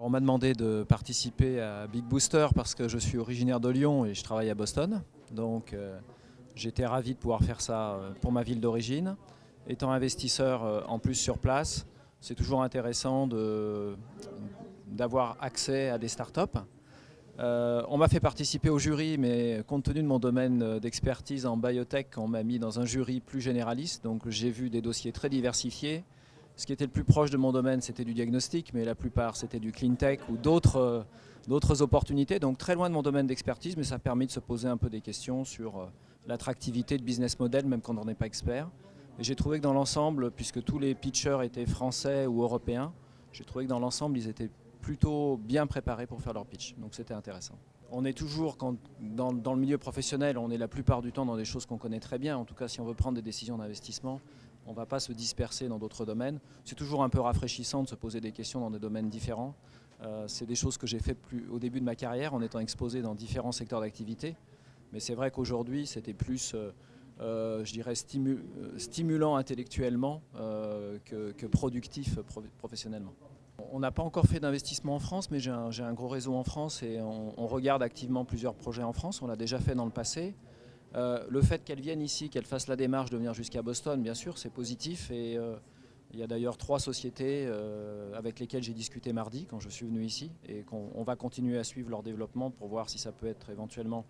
On m'a demandé de participer à Big Booster parce que je suis originaire de Lyon et je travaille à Boston. Donc j'étais ravi de pouvoir faire ça pour ma ville d'origine. Étant investisseur en plus sur place, c'est toujours intéressant d'avoir accès à des startups. On m'a fait participer au jury, mais compte tenu de mon domaine d'expertise en biotech, on m'a mis dans un jury plus généraliste. Donc j'ai vu des dossiers très diversifiés. Ce qui était le plus proche de mon domaine, c'était du diagnostic, mais la plupart, c'était du clean tech ou d'autres opportunités. Donc très loin de mon domaine d'expertise, mais ça a permis de se poser un peu des questions sur l'attractivité de business model, même quand on n'est pas expert. Et j'ai trouvé que dans l'ensemble, puisque tous les pitchers étaient français ou européens, j'ai trouvé que dans l'ensemble, ils étaient plutôt bien préparés pour faire leur pitch. Donc c'était intéressant. On est toujours, dans le milieu professionnel, on est la plupart du temps dans des choses qu'on connaît très bien. En tout cas, si on veut prendre des décisions d'investissement, on ne va pas se disperser dans d'autres domaines. C'est toujours un peu rafraîchissant de se poser des questions dans des domaines différents. C'est des choses que j'ai fait au début de ma carrière en étant exposé dans différents secteurs d'activité. Mais c'est vrai qu'aujourd'hui, c'était plus, je dirais, stimulant intellectuellement que productif professionnellement. On n'a pas encore fait d'investissement en France, mais j'ai un gros réseau en France et on regarde activement plusieurs projets en France. On l'a déjà fait dans le passé. Le fait qu'elle vienne ici, qu'elle fasse la démarche de venir jusqu'à Boston, bien sûr, c'est positif. Et il y a d'ailleurs 3 sociétés avec lesquelles j'ai discuté mardi quand je suis venu ici et qu'on va continuer à suivre leur développement pour voir si ça peut être éventuellement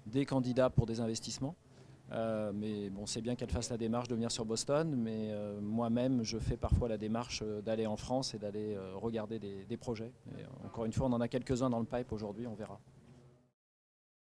des candidats pour des investissements. Mais bon, c'est bien qu'elle fasse la démarche de venir sur Boston, mais moi-même, je fais parfois la démarche d'aller en France et d'aller regarder des projets. Et encore une fois, on en a quelques-uns dans le pipe aujourd'hui, on verra.